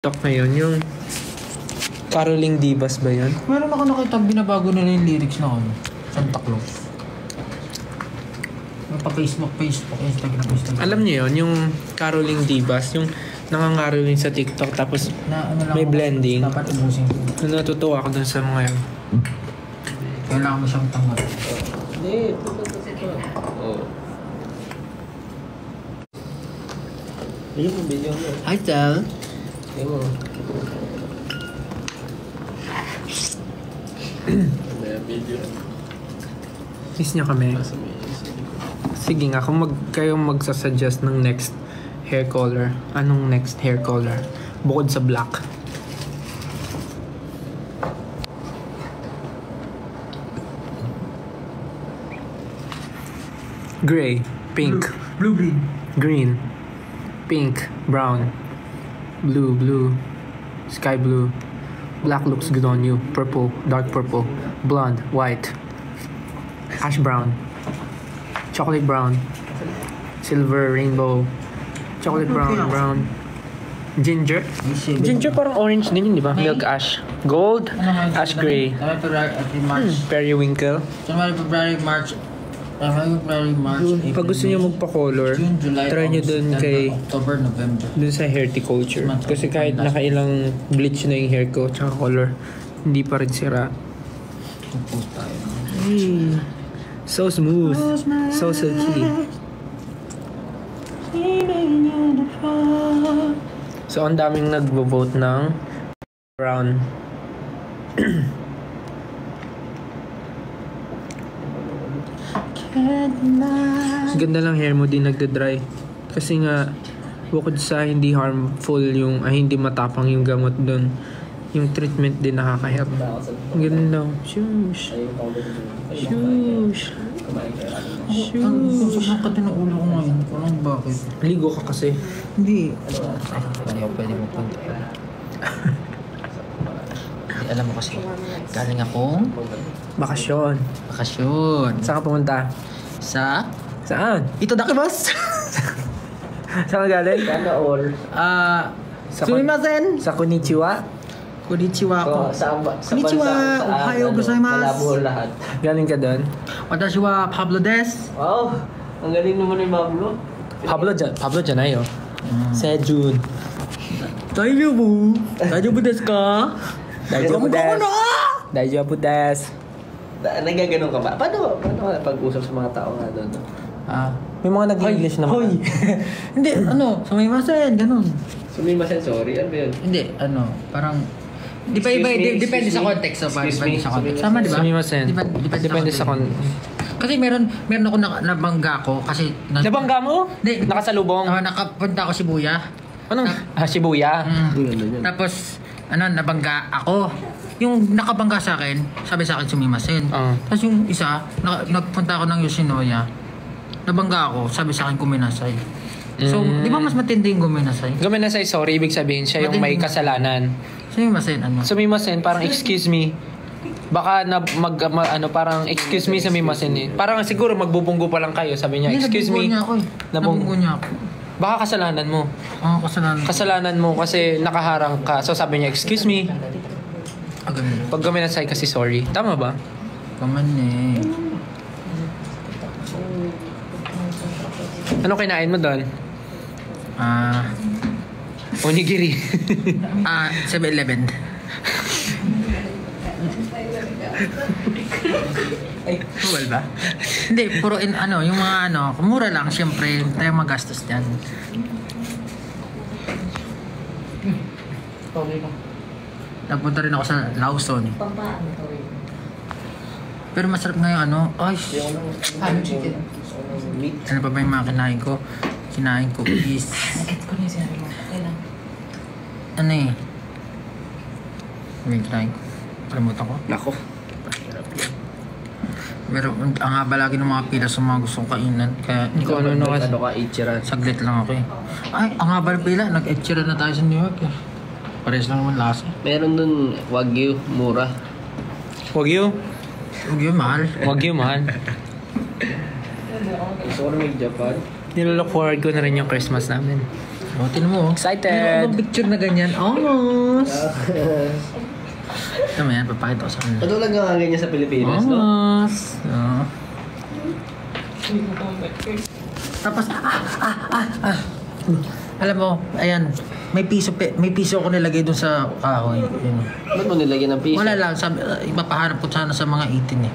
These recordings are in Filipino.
TikTok ngayon, yung Caroling Divas ba yun? Meron ako nakita binabago nila yung lyrics na ano, Santa Claus. Pa-Facebook, Instagram. Alam niyo yun, yung Caroling Divas, yung nangangaroling sa TikTok tapos na, ano lang may blending. Dapat ubusin ko. Natutuwa ako dun sa mga yun. Kailangan mo siyang tanggap. Hindi, oh. Ayun yung video mo. Hi, Tel. Ayun mo. May video. Miss niyo kami. Sige nga, kung kayong magsasuggest ng next hair color, anong next hair color? Bukod sa black. Gray, pink, Blue-green. green, pink, brown, blue, sky blue. Black looks good on you. Purple, dark purple, blonde, white, ash brown, chocolate brown, silver, rainbow, chocolate brown, ginger. Ginger parang orange din yun, di ba? Milk ash. Gold, ash gray. Periwinkle. January, February, March, Pag gusto niyo magpa-color, June, July, try niyo August, dun September, kay October, November. dun sa Hairticulture. Kasi kahit nakailang bleach na yung hair ko tsaka color, hindi pa rin sira. So smooth. So silky. So ang daming nagvo-vote ng brown. Ganda lang hair mo, di nagda-dry. Kasi nga, bukod sa hindi harmful yung, hindi matapang yung gamot doon, yung treatment din nakaka-help. Ganda. Shush. Shush. Ang sakit ng ulo ko ngayon. Parang bakit? Ligo ka kasi. Hindi. Hindi ako pwede magpunta. Alam mo kasi, galing akong Bakasyon. bakasyon. Saan ka pumunta? Saan? Ito Dakibas! Saan ka galing? Sana all. Sumimasen! Sa Konnichiwa? Konnichiwa ko. Konnichiwa! Ohayo gozaimasu! Malabo lahat. Galing ka doon? Watashi wa Pablo des. Wow! Ang galing naman ni Pablo. Pablo Janayo. Sejun. Daijoubu! Daijoubu desu ka? Daijoubu desu. Daijoubu desu. Nagaganon ka ba? Paano ka pag-usap sa mga tao nga doon? May mga nag-English naman. Hoy! Hindi, sumimasen, ganun. Sumimasen, sorry. Ano ba yun? Hindi, parang... Depende sa context. Depende sa context. Tama, di ba? Sumimasen. Depende sa context. Kasi meron ako nabangga ko kasi... Nabangga mo? Hindi. Nakasalubong? Nakapunta ako Shibuya. Anong? Shibuya. Tapos, nabangga ako. Yung nakabangga sa akin, sabi sa akin sumimasen. Tapos yung isa, nagpunta ako ng Yoshinoya. Nabangga ako, sabi sa akin kuminasay. So, di ba mas matindi yung kuminasay? Guminasay, sorry, ibig sabihin siya yung may kasalanan. Sumimasen, Sumimasen, parang excuse me. Baka parang excuse me sumimasen eh. Parang siguro magbubunggo pa lang kayo, sabi niya, excuse me. Nabunggo niya ako. Baka kasalanan mo. Kasalanan. Kasalanan mo kasi nakaharang ka. So sabi niya, excuse me. Pag guminasay kasi sorry. Tama ba? Kaman eh. Ano kinain mo doon? Onigiri. 7-Eleven. Well ba? Hindi, puro yung mga mura lang, syempre, tayo magastos dyan. Napunta rin ako sa Lawson. Pero masarap nga yung chicken. Ano pa ba yung mga kinain ko? Kinain ko is... Yung kinain ko. Kalimutan ko. Nako. Pero ang haba lagi ng mga pila sa mga gustong kainan. Kaya Hindi ko ano ka, Ichiran. saglit lang ako eh. Ay, ang haba ng pila. Nag-Ichiran na tayo sa New York eh. Pares lang naman lasa. Meron dun Wagyu, mura. Wagyu? Wagyu mahal. Gusto ko na mag-Japan. Nilook forward ko na rin yung Christmas namin. O, tinan mo. Excited. Meron bang picture na ganyan? Almost. Tama yan, papakita ko sa kanila. Patulad nga ganyan sa Pilipinas, no? Almost. Oo. Tapos, alam mo, ayan, may piso ako nilagay dun sa kahoy. Yun. Ba't mo nilagyan ng piso? Wala lang, sabi, ipapahanap ko sana sa mga 18 eh.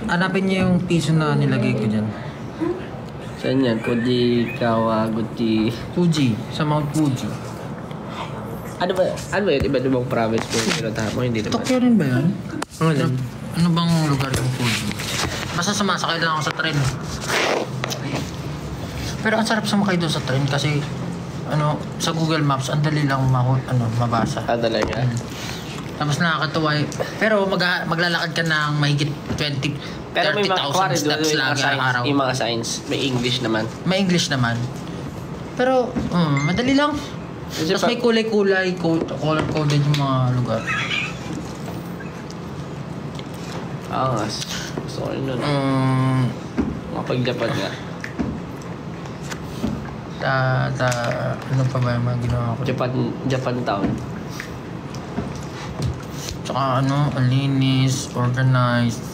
Hanapin niyo yung piso na nilagay ko dyan. Saan yan? Kawaguchi. Fuji, sa Mount Fuji. Ano ba yun? Iba't ibang province po yung pinuntahan mo? Hindi naman. Tokyo rin ba yan? Ano? Ano bang lugar yung Fuji? Basta sumasakay lang ako sa tren. Pero ang sarap sumakay doon sa tren kasi sa Google Maps, ang dali lang mabasa. Talaga? Tapos nakakatuwa pero maglalakad ka ng mahigit 30,000 steps lagi araw. Yung mga signs, may English naman. May English naman. Pero, madali lang. Tapos may kulay-kulay, color-coded yung mga lugar. Gusto ko rin nun. Mapag-Japan nga. Ano pa ba yung mga ginawa ko? Japan town. Tsaka ang linis, organized.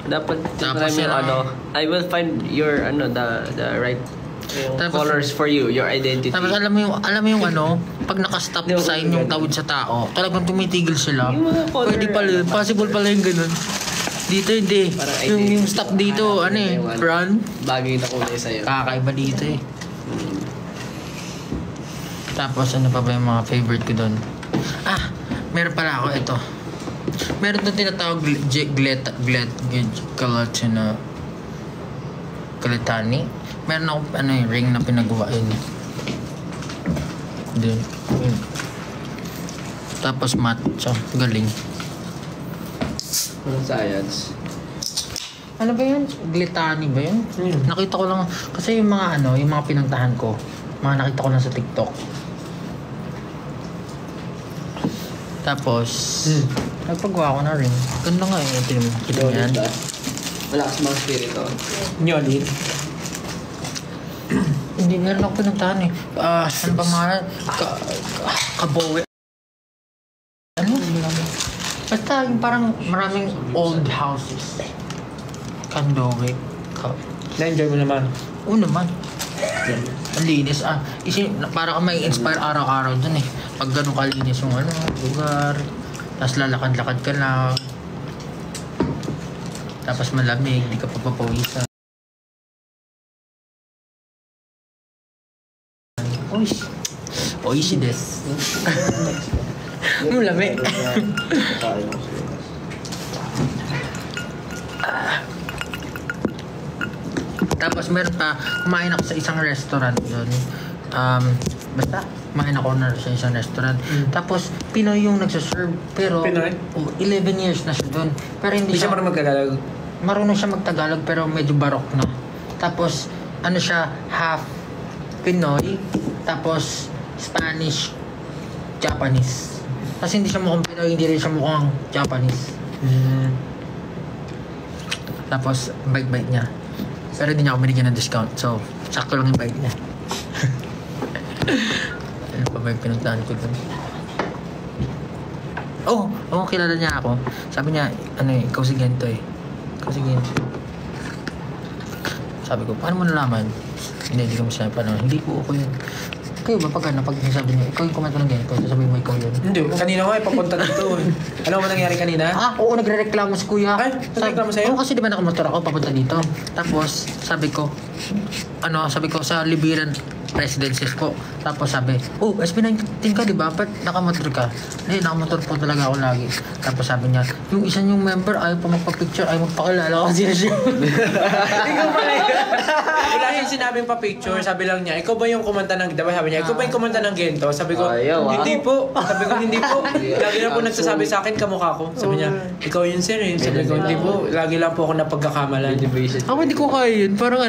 Dapat Tapos yung yun, I will find your the right colors for you, your identity. Tapos alam mo yung pag naka-stop sign yung tawid sa tao, talagang tumitigil sila. Yung mga color, Pwede pala, possible pala yung ganun. Dito hindi. Yung stop dito, run. Bagay na kulay sa'yo. Kakaiba dito eh. Tapos ano pa ba yung mga favorite ko doon? Meron pala ako ito. Meron doon tinatawag Galetani. Meron ako ring na pinagawain. Din. Tapos matcha, galing. Science. Ano ba yun? Gletani ba yun? Nakita ko lang kasi yung mga yung mga pinuntahan ko, mga nakita ko lang sa TikTok. Tapos nagpagawa ko na rin. Ganda nga ito yung yan. Malakas mga spirito. Nyolit. Hindi meron ako pinuntahan eh. Ano ba mga Kabowe? Ano? Basta yung parang maraming old houses. Kandowe. Na-enjoy mo naman. Oo naman. Ang linis. Para ka may inspire araw-araw dun eh. Pag ganun kalinis yung lugar. Tapos lalakad-lakad ka lang. Tapos malamig, di ka papapawisan. Oishi desu. Malamig. Tapos meron pa, kumain ako sa isang restaurant yun. Basta, kumain ako sa isang restaurant. Tapos, Pinoy yung nagsaserve. Pero, Pinoy? 11 years na siya doon. Pero hindi siya marunong magtagalog. Marunong siya magtagalog pero medyo barok na. Tapos, siya, half Pinoy, tapos Spanish, Japanese. Kasi hindi siya mukhang Pinoy, hindi rin siya mukhang Japanese. Tapos, bite-bite niya. Pero hindi niya ako binigyan ng discount. So, sakto lang yung bite niya. Ano pa ba yung pinuntahan ko dun? Kilala niya ako. Sabi niya, ikaw si Gento eh. Ikaw si Gento. Sabi ko, paano mo nalaman? Hindi ko masabi pa naman. Hindi po ako yun. Kayo ba pag sabi niya, ikaw yung kumanta ng Gento, sasabihin mo ikaw yun? Hindi, kanina nga papunta dito. Ano ba nangyari kanina? Oo, nagre-reklamo si kuya. Ay, nagreklamo sa'yo? Oo, kasi di ba nakamotor ako papunta dito. Tapos, sabi ko sa Libiran Residences po. Tapos sabi, SB19 ka, di ba? Ba't nakamotor ka? Hindi, nakamotor po talaga ako lagi. Tapos sabi niya, yung isa niyong member ayaw pa magpa-picture, ayaw magpakilala kasi siya. Ikaw pala yun. Wala siyang sinabing pa-picture. Sabi lang niya, ikaw ba yung kumanta ng, diba sabi niya, ikaw ba yung kumanta ng Gento? Sabi ko, hindi po. Sabi ko, hindi po. Lagi lang po nagsasabi sa akin, kamukha ko. Sabi niya, ikaw yun sir eh. Sabi ko, hindi po. Lagi lang po ako napagkakamalan. Ako hindi ko kaya yun. Parang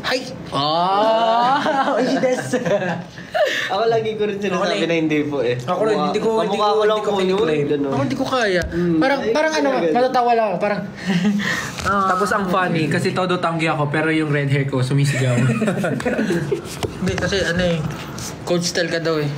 Hi! Oh! Yes! Ako lagi ko rin sinasabi na hindi po eh. Ako rin, hindi ko lang po yun. Ako hindi ko kaya. Parang ano, matatawa lang ako. Parang... Tapos ang funny, kasi todo tanggi ako, pero yung red hair ko sumisigaw. Hindi, kasi ano eh, coach style ka daw eh.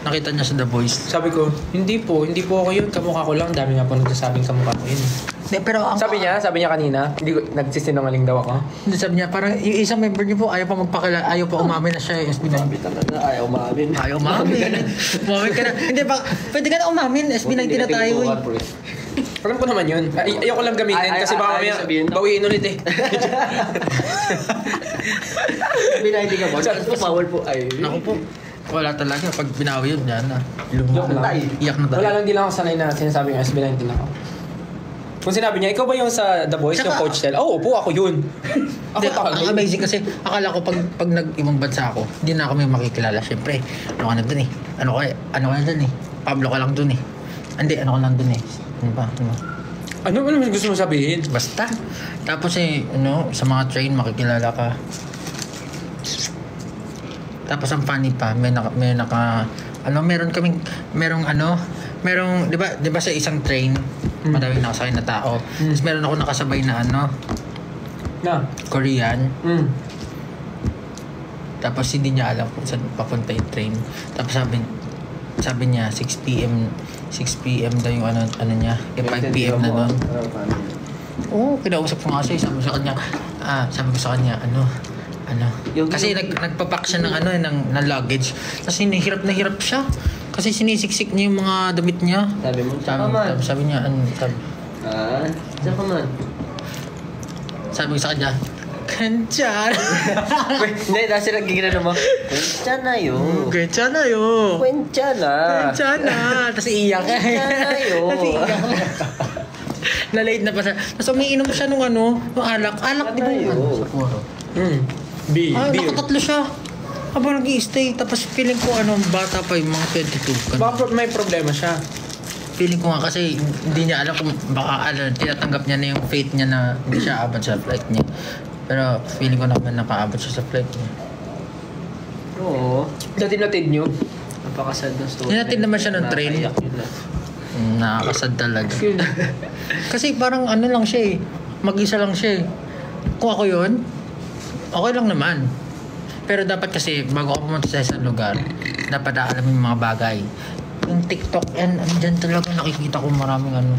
Nakita niya sa The Voice. Sabi ko, hindi po ako yun, kamukha ko lang. Dami nga po nagsasabing kamukha ko yun. Hindi, pero ang... Sabi niya kanina, hindi ko, nagsisinungaling daw ako. Hindi, sabi niya, parang yung isang member niyo po, ayaw pa umamin na siya eh. SB9. Sabi talaga, ayaw umamin. Ayaw umamin. Umamin ka na. Hindi ba, pwede ka na umamin. SB19 na tayo eh. Alam ko naman yun. Ayoko lang gamitin kasi baka mamaya bawiin ulit eh. SB19 ka ba? Tapos bawal po ay. Ako po. Wala talaga. Pag binawi yun, yan na. Joke lang. Iyak na tayo. Wala lang, di lang ako sanay na sinasabi ng SB19 ako. Kung sinabi niya, ikaw ba yung sa The Voice, yung coach Tel? Oo, po, ako yun. Ako talaga. Ang amazing kasi, akala ko pag nag-ibang bansa ako, hindi na ako may makikilala. Siyempre, ano ka na dun eh. Ano ka na dun eh. Pablo ka lang dun eh. Hindi, ano ka lang dun eh. Ano ba? Ano gusto mo sabihin? Basta. Tapos eh, sa mga train, makikilala ka. Tapos ang funny pa, merong, di ba sa isang train, madaming nakasakay na tao. Tapos meron ako nakasabay na Korean. Tapos hindi niya alam kung saan papunta yung train. Tapos sabi niya 6 PM daw yung ano niya. 5 PM na nun. Oo, kinausap ko nga siya. Sabi ko sa kanya, kasi nagpapak siya ng luggage. Tapos hirap na hirap siya. Kasi sinisiksik niya yung mga damit niya. Sabi mo, sabi niya, saan ka man? Sabi ko sa kanya, Kanchan! Hindi, dahil sila gigina mo. Kanchan na yun. Kanchan na yun. Kanchan na. Tapos iiyak ka. Kanchan na yun. Tapos iiyak ka. Na-late na pa siya. Tapos umiinom siya nung alak. Alak di ba yun? Sapporo. Nakatatlo siya. Habang nag-i-stay. Tapos feeling ko bata pa yung mga 22. Baka may problema siya. Feeling ko nga kasi hindi niya alam kung baka tinatanggap niya na yung fate niya na hindi siya abot sa flight niya. Pero feeling ko naman nakaabot siya sa flight niya. Oo. Natinatid nyo? Napakasad ng story. Tinatid naman siya ng train. Nakakasad talaga. Kasi parang lang siya eh. Mag-isa lang siya eh. Kung ako yun, okay lang naman. Pero dapat kasi bago ako pumunta sa isang lugar, dapat alam yung mga bagay. Yung TikTok, dyan talaga nakikita ko maraming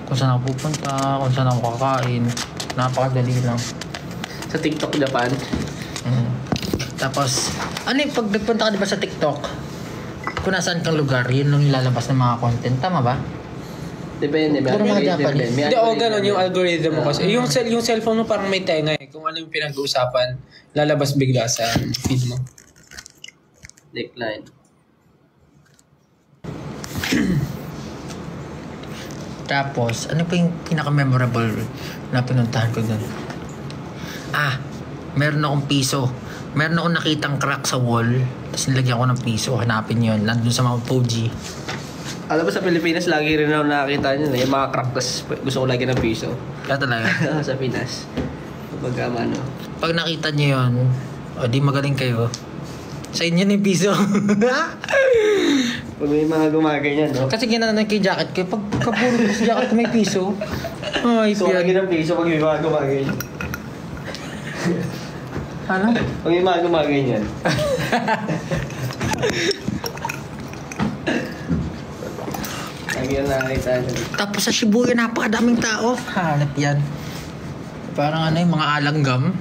kung saan ako pupunta, kung saan ako kakain. Napakadali lang. Sa TikTok Japan? Tapos, pag nagpunta ka diba sa TikTok, kung nasaan kang lugar, yun lang ilalabas ng mga content. Tama ba? Depende. Pero mga Japanese. Hindi, ganun yung algorithm mo kasi. Yung cellphone mo parang may tenga eh. Kung ano yung pinag-uusapan, lalabas bigla sa feed mo. Decline. Tapos, ano pa yung pinaka-memorable na pinuntahan ko doon? Meron akong piso. Meron akong nakitang crack sa wall. Tapos nilagyan ko ng piso. Hanapin yun. Nandun sa mga Fuji. Alam mo sa Pilipinas, lagi rin ako nakakita nyo yung mga crack. Tapos gusto ko lagyan ng piso. Kaya talaga? Sa Pinas. Pag nakita nyo yun, di magaling kayo. Sa inyo na yung piso. Pag may mga gumaganyan, no? Kasi ginanan kay jacket ko. Pag kapuro sa jacket ko may piso. Ay, so, lagyan ng piso pag may mga gumaganyan. Ano? Pag may mga gumaganyan. Lagi na nakakita nyo. Tapos sa Shibuya, napakadaming tao. Hanap yan. Parang yung mga alanggam.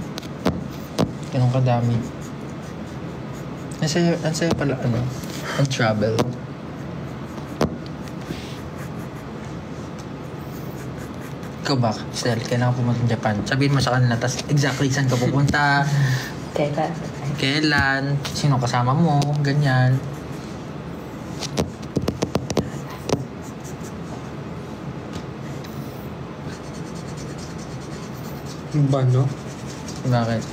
Ganun kadami. Ang saya pala, ang travel. Ikaw ba, Stel, kailangan pumunta ng Japan? Sabihin mo sa kanila, tas exactly saan ka pupunta, kailan, sino kasama mo, ganyan. Ba, no? Bakit?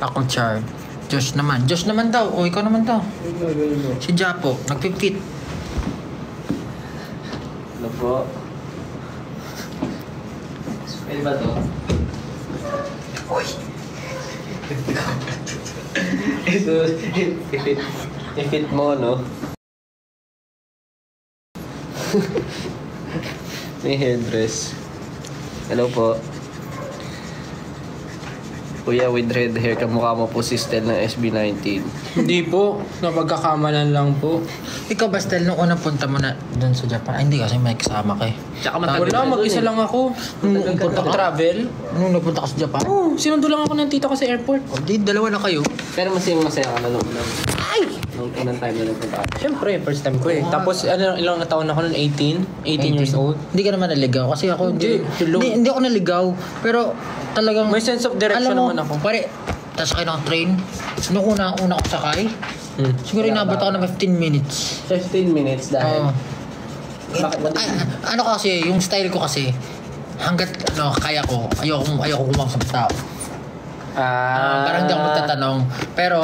Ako, Char. Josh naman daw. O, ikaw naman daw. Si Japo, nagpipit. Ano po? Smell ba to? Uy! So, if it mo, no? May headdress. Hello po. Kuya with red hair, kamukha mo po si Stel ng SB19. Hindi po. Napagkakamalan lang po. Ikaw ba, Stel, nung unang punta mo na doon sa Japan? Ay, hindi kasi may kasama ka eh. Tsaka matagal Wala, na mag-isa dun, lang ako. Nung punta ka? Travel. Nung napunta ka sa Japan? Oo, sinundo lang ako ng tito ko sa airport. O, di, dalawa na kayo. Pero masaya ka na nung unang time na nagpunta ka. Siyempre, first time ko eh. Tapos, ilang taon ako nun? 18 years old. Hindi ka naman naligaw kasi ako Hindi, tulog. hindi ako naligaw. Pero talagang May sense of direction alam mo, naman ako. Pare, tasakay ng train. Nung una ko sakay, siguro inabot ako ng 15 minutes. 15 minutes dahil. Oo. Bakit ba? Ano kasi, yung style ko kasi, hanggat kaya ko, ayoko kumausap tao. Parang hindi ako magtatanong. Pero,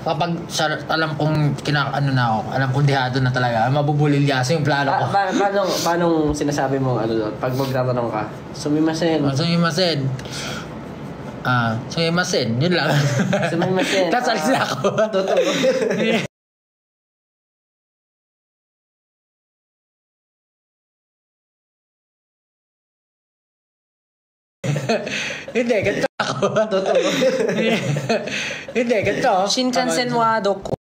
kapag alam kong alam kong dihado na talaga, mabubulilyaso yung plano ko. Paano sinasabi mo doon? Pag magtatanong ka, sumimasen. Sumimasen. Sumimasen. Yun lang. Sumimasen. Tapos alis na ako. Totoo. Hindi, ganito ako. Totoo. Hindi, ganito. Shinkansen wa doko.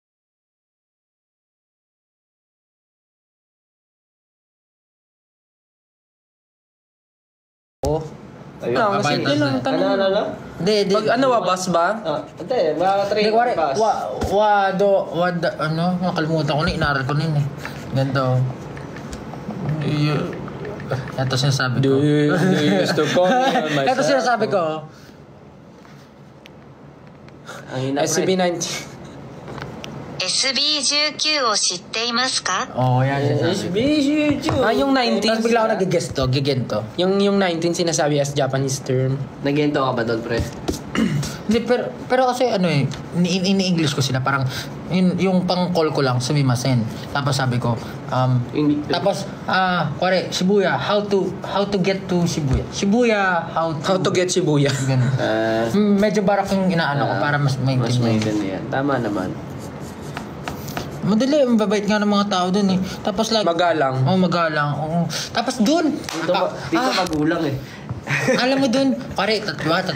Ayun. Ano, kasi Abay, yun lang tas- tanong. Ano? Hindi, Pag bus ba? Hindi, mga train Hindi, wari, bus. nakalimutan ko na, inaral ko na yun eh. Ganito. Ito sinasabi ko. Do you used to call me on my Ito sinasabi ko. Ang hina, pre. SCB-19. SB19 を知っていますか Oo, yan sinasabi ko. Yung 19. Tapos bigla ako nag-guess to, gigento. Yung 19 sinasabi as Japanese term. Nagento ka ba doon, pre? Hindi, pero kasi ini-English ko sila. Parang, yung pang-call ko lang, sumimasen. Tapos sabi ko, tapos, kuwari, Shibuya, how to get to Shibuya. Shibuya, how How to get Shibuya. Ganun. Medyo barak yung inaano ko para mas Mas maintindihan. maintindihan. Tama naman. Madali, mababait nga ng mga tao dun eh. Tapos like... Magalang. Magalang. Oo. Tapos dun! Dito magulang eh. Alam mo dun, pare,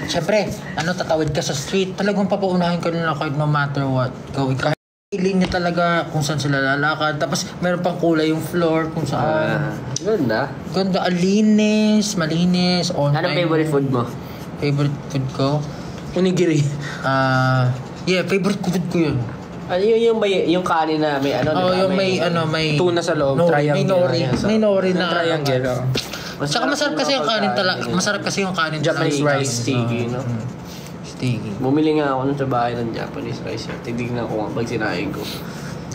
syempre, tatawid ka sa street, talagang papaunahin ka nila kahit no matter what. Kahit linya talaga kung saan sila lalakad. Tapos meron pang kulay yung floor kung saan. Ganda. Ganda, malinis, on Ano time. favorite food mo? Favorite food ko? Onigiri. Favorite food ko yun. Ano yung kanin na may ano, Oh, diba? yung may Tuna sa loob, nori, triangle. may nori na Triangle. Tsaka masarap kasi yung kanin talaga. Masarap kasi yung kanin Japanese talaga. rice. Sticky, no? Sticky. Bumili nga ako nun sa bahay ng Japanese rice. Titignan ko nga pag sinain ko.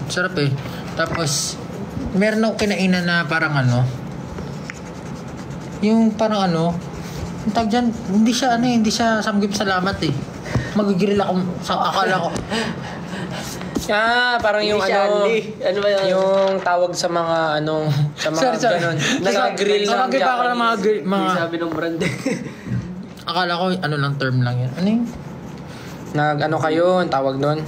Sarap eh. Tapos, meron ako kinainan na parang yung parang yung tag dyan, hindi siya samgip salamat eh. Magigiril ako, akala ko. Parang yung Ano ba yun? yung tawag sa mga sa mga Sorry. ganun. Nag-grill lang. Samagip ako ng mga Hindi sabi ng brand. akala ko lang term lang yan. Ano yun? Kayo, ang tawag doon.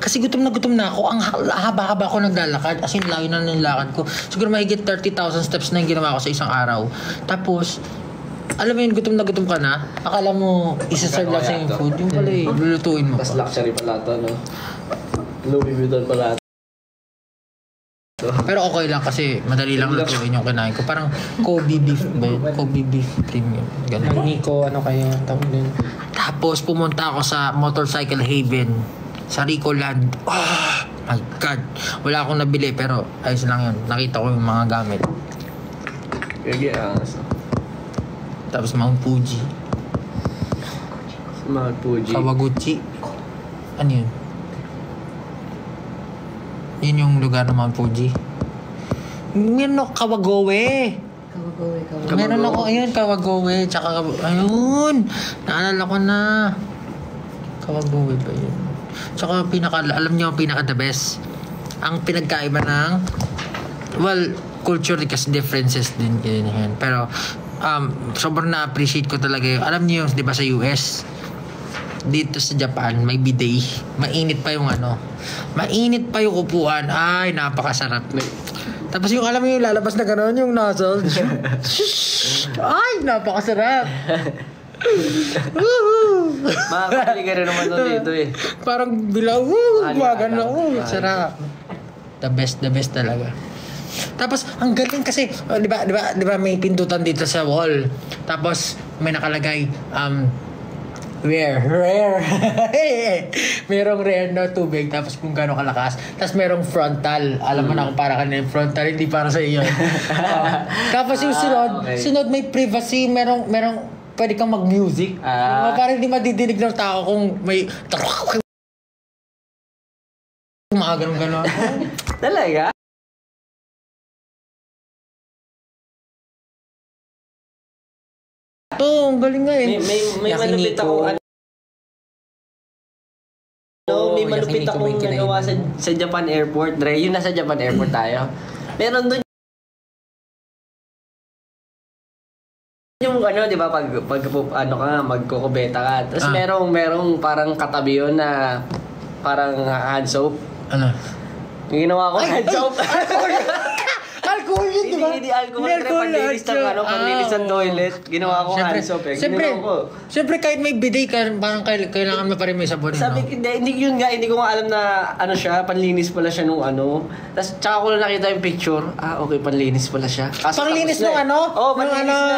Kasi gutom na ako. Ang haba-haba ko naglalakad. As in, layo na ng lakad ko. Siguro mahigit 30,000 steps na yung ginawa ko sa isang araw. Tapos, alam mo yun, gutom ka na. Akala mo, isa-serve lang sa yung food. Yung pala lulutuin mo. Tapos luxury pala ito, no? Louis Vuitton pala ito. Pero okay lang kasi madali lang lutuin yung kinain ko. Parang Kobe beef ba yun? Kobe beef premium. Ganun. Nico, kayo ang tawag doon? Tapos pumunta ako sa Motorcycle Haven sa Ricoland. Oh my God. Wala akong nabili pero ayos lang yun. Nakita ko yung mga gamit. Kaya Tapos Mount Fuji. Mount Fuji. Kawaguchi. Ano yun? Yun yung lugar ng Mount Fuji. Meron ako Kawagoe. Meron ako, Kawagoe. Tsaka, ayun. Naalala ko na. Kawagoe ba yun? Tsaka alam niyo ang pinaka the best. Ang pinagkaiba ng, culture kasi differences din yan. Pero, sobrang na-appreciate ko talaga yun. Alam niyo, di ba sa US, dito sa Japan, may bidet. Mainit pa yung ano. Mainit pa yung upuan. Ay, napakasarap. Tapos yung alam mo yung lalabas na gano'n, yung nozzle. Ay, napakasarap. Makakabili ka rin naman doon dito eh. Parang bilaw. Gumagano. Sarap. The best talaga. Tapos, ang galing kasi, di ba may pindutan dito sa wall. Tapos, may nakalagay, rare. Merong rare na tubig, tapos kung gano'ng kalakas. Tapos merong frontal. Alam mo na kung para kanina yung frontal, hindi para sa iyo. Tapos yung sunod may privacy, merong pwede kang mag-music. Parang hindi madidinig ng tao kung may mga gano'n. Talaga? Oo, ang galing nga eh. May malupit ako may malupit akong nagawa sa Japan Airport, Dre. Yung nasa Japan Airport tayo. Meron doon yung ano, di ba, pag ano ka nga, magkukubeta ka. Tapos merong parang katabi yun na parang hand soap. Ano? Yung ginawa ko hand soap. Alcohol yun, di ba? Hindi alcohol. Panlinis ng toilet. Ginawa ko hand soap eh. Siyempre, kahit may bidet ka, parang kailangan mo pa rin may sabon. Sabi, hindi yun nga, hindi ko nga alam na ano siya, panlinis pala siya nung ano. Tapos, tsaka ko lang nakita yung picture. Okay, panlinis pala siya. Panlinis nung ano? Oo, panlinis na.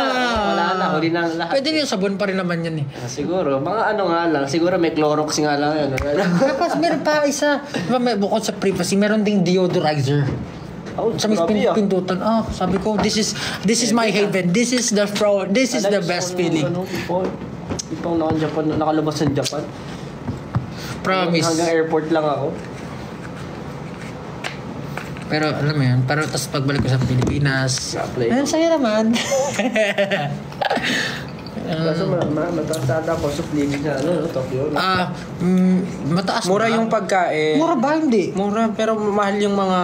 Wala na, huli na lahat. Pwede yung sabon pa rin naman yan eh. Siguro, mga ano nga lang. Siguro may Clorox nga lang yun. Tapos, meron pa isa. Diba, bukod sa privacy, meron ding deodorizer. Sa may pindutan. Sabi ko, this is my haven. This is the best feeling. Ipang nakalabas ng Japan. Promise. Hanggang airport lang ako. Pero alam mo yun, pero tapos pagbalik ko sa Pilipinas, saya naman. Kaso mataas ako sa living sa Tokyo. Mataas. Mura yung pagkain. Mura ba? Hindi. Mura, pero mahal yung mga...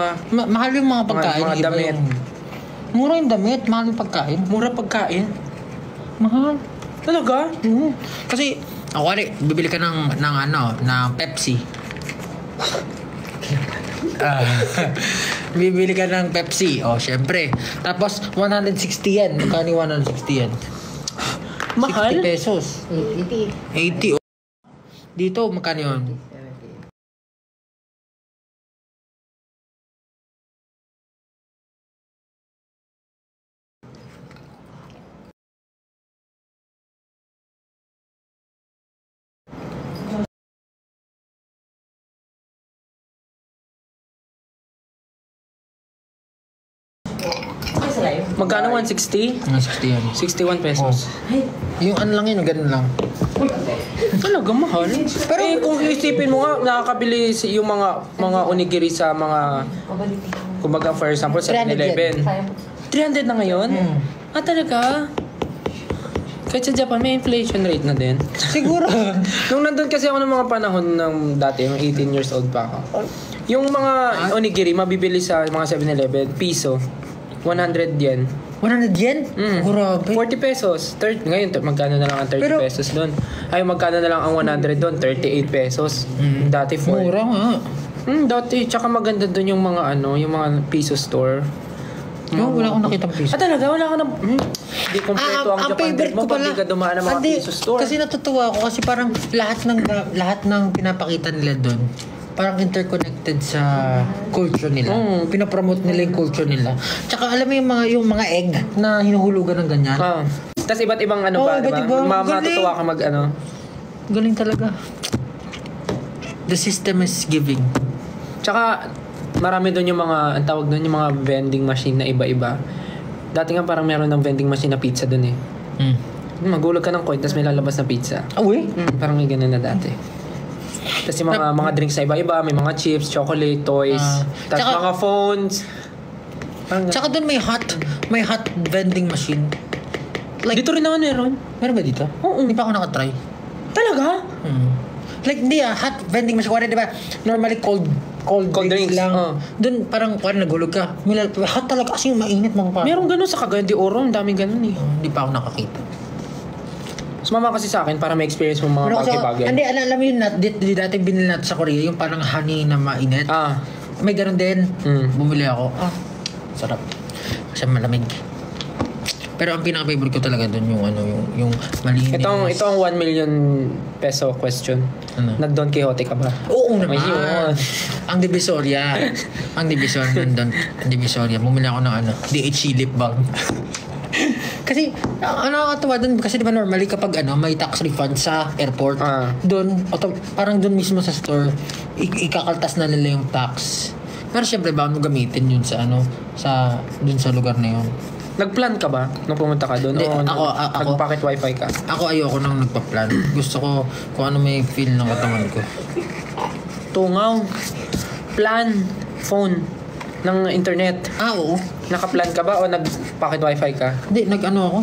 mahal yung mga pagkain. Mga damit. Mura yung damit, mahal yung pagkain. Mura pagkain? Mahal. Talaga? Kasi, bibili ka ng Pepsi. Bibili ka ng Pepsi. Syempre. Tapos, 160 yen. Magkano yung 160 yen? Mahal? 60 pesos. 80. Dito, magkano yun? Magkano 160? 160 yan. 61 pesos. Yung ano lang yun, ganun lang. Talaga mahal. Pero kung isipin mo nga, nakakabili yung mga onigiri sa mga, kumbaga for example, 7-Eleven. 300 na ngayon? Talaga? Kahit sa Japan, may inflation rate na din. Siguro. Nung nandun kasi ako ng mga panahon ng dati, yung 18 years old pa ako. Yung mga onigiri, mabibili sa mga 7-Eleven, piso. 100 yen. 100 yen? Grabe. 40 pesos. Ngayon, magkano na lang ang 30 pesos doon? Ay, magkano na lang ang 100 doon? 38 pesos. Dati 4. Mura nga. Dati, tsaka maganda doon yung mga yung mga piso store. Wala akong nakita piso. Talaga? Wala ka na... Hindi kompleto ang Japan favorite mo ko pag pala. di ka dumaan ng mga piso store. Kasi natutuwa ako kasi parang lahat ng pinapakita nila doon parang interconnected sa culture nila. Pinapromote nila yung culture nila. Tsaka alam mo yung mga egg na hinuhulugan ng ganyan. Tapos iba't ibang ba, diba? Matutuwa ka Galing talaga. The system is giving. Tsaka marami doon yung mga, ang tawag doon yung mga vending machine na iba-iba. Dati nga parang meron ng vending machine na pizza doon eh. Magulog ka ng coin tapos may lalabas na pizza. Uy? Parang may ganun na dati. Tapos yung mga drinks na iba-iba, may mga chips, chocolate, toys, tapos mga phones. Tsaka doon may hot vending machine. Like, dito rin naman meron. Meron ba dito? Oo. Hindi pa ako nakatry. Talaga? Like, hindi hot vending machine. Kuwari, di ba? Normally cold drinks lang. Doon parang nagulog ka. Hot talaga kasi mainit mga pa. Meron ganun sa Cagayan de Oro. Ang daming ganun eh. Hindi pa ako nakakita. Mas Sumama kasi sa akin para ma-experience mo mga Ano kasi, bagay-bagay. hindi, alam mo yun, di dati binili natin sa Korea, yung parang honey na mainit. May ganun din. Bumili ako. Sarap. Kasi malamig. Pero ang pinaka-favorite ko talaga doon yung ano, yung malinis. Ito ang 1 million peso question. Ano? Nag-Don Quixote ka ba? Oo naman. Yun. Ang Divisoria. Ang Divisoria nandun. Ang Divisoria. Bumili ako ng ano, DHC lip balm. Kasi, ang nakakatawa doon, kasi di ba normally kapag ano, may tax refund sa airport, doon, parang doon mismo sa store, ikakaltas na nila yung tax. Pero syempre, bawal mo gamitin yun sa ano, doon sa lugar na yun. Nag-plan ka ba nung pumunta ka doon? Hindi, O ako- nag-pocket wifi ka? Ako ayoko nang nagpa-plan. Gusto ko kung ano may feel ng katawan ko. Tungaw. Plan. Phone. Ng internet. Oo. Naka-plan ka ba o nag-pocket wifi ka? Hindi, nag-ano ako.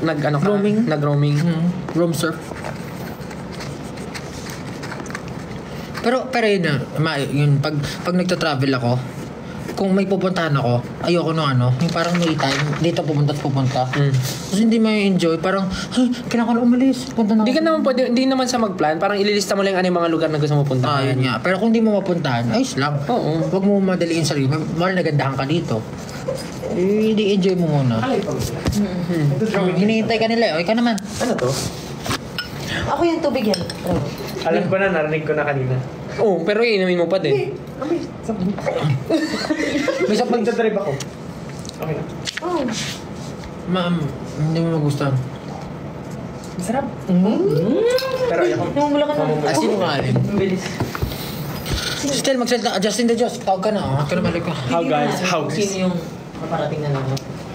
Nag-ano ka? Roaming. Nag-roaming. Roam surf. Pero yun na, yun, pag nagta-travel ako, kung may pupuntahan ako, ayoko nung ano, yung parang may time, dito pupunta at pupunta. Kasi hindi may enjoy, parang, kailangan ko na umalis, punta na Hindi ako. ka naman pwede, hindi naman sa mag-plan, parang ililista mo lang ano yung mga lugar na gusto mo puntahan. Yun nga. Pero kung di mo mapuntahan, ayos lang. Oo. Huwag mo madaliin sarili. Mahal nagandahan ka dito. Hindi enjoy mo muna. Hinihintay ka nila. O, ikaw naman. Ano to? Ako yung tubig yan. Alam ko na, narinig ko na kanina. Oo, pero iinumin mo pa din. May sa Magdadrive ako. Okay na. Ma'am, hindi mo magustuhan. Masarap. Pero ayoko. Namumula ka na. Sino nga alin? Bilis. Still, magsalita. Justin the Just. Tawag ka na. Huwag ka na balik ka. How guys? Sino yung paparating na lang?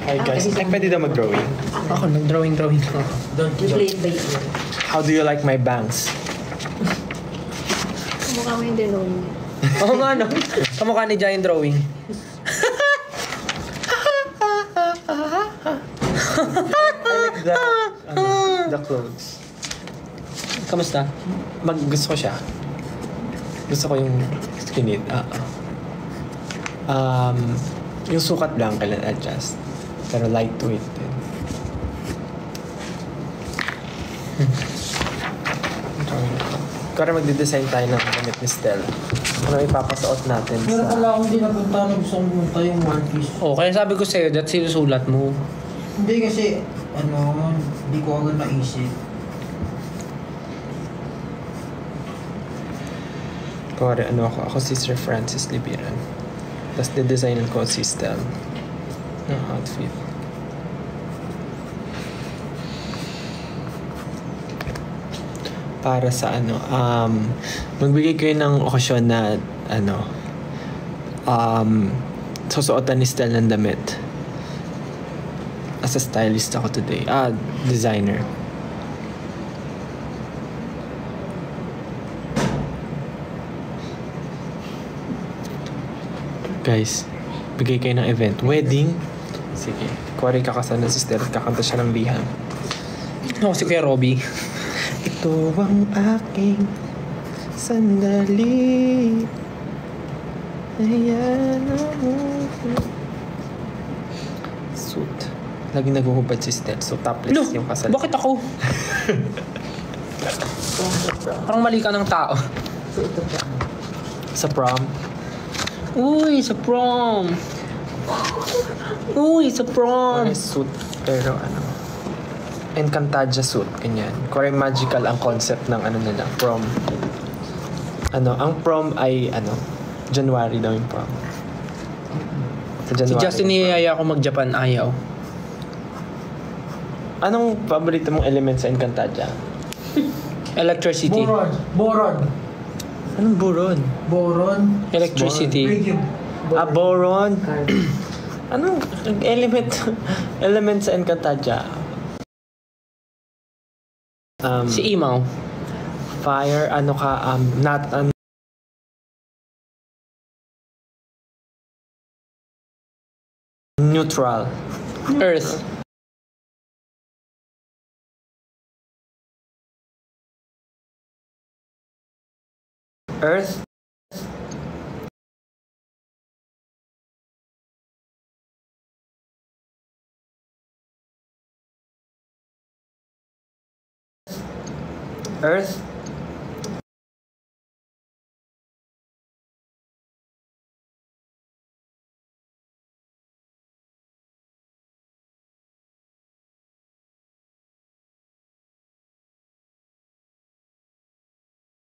Hi guys. Ay, pwede daw mag-drawing. Ako, nag-drawing ako. Don't You play it by ear. How do you like my bangs? Mukha mo yung drawing. Oo nga, no? Kamukha ni Giant Drawing. The clothes. Kamusta? Gusto ko siya. Gusto ko yung skinny. Yung sukat lang kailan adjust. Pero lightweight din. Kaya magde-design tayo ng gamit ni Stella. Ano ipapasuot natin Meron sa... pala akong di napunta na gusto kong pumunta yung One Piece. Oo, kaya sabi ko sa'yo, that sinusulat mo. Hindi kasi, hindi ko agad naisip. Kore, ako si Sir Francis Libiran. Tapos de-designan ko si Stella ng outfit. Para sa magbigay kayo ng okasyon na susuotan ni Stella ng damit. As a stylist ako today. Designer. Guys, bigay kayo ng event. Wedding. Sige. Kuwari kakasal na si Stella at kakanta siya ng liham. Ako si Kuya Robby. Ito ang aking sandali. Ayan mo. Suit. Laging naguhubad si Stella. So topless No, yung kasal. bakit ako? Parang mali ka ng tao. Sa prom. Uy, sa prom. Uy, sa prom. May suit. Pero Encantadia suit. Ganyan. Kore magical ang concept ng nila. Prom. Ang prom ay January daw yung prom. Sa Si January. Justin niyaya ako mag-Japan, ayaw. Anong paborito mong element sa Encantadia? Electricity. Boron. Anong buron? Boron. Electricity. Radium. Boron. Anong element sa Encantadia? Si Imaw. Fire, not neutral. Earth. Earth. Earth,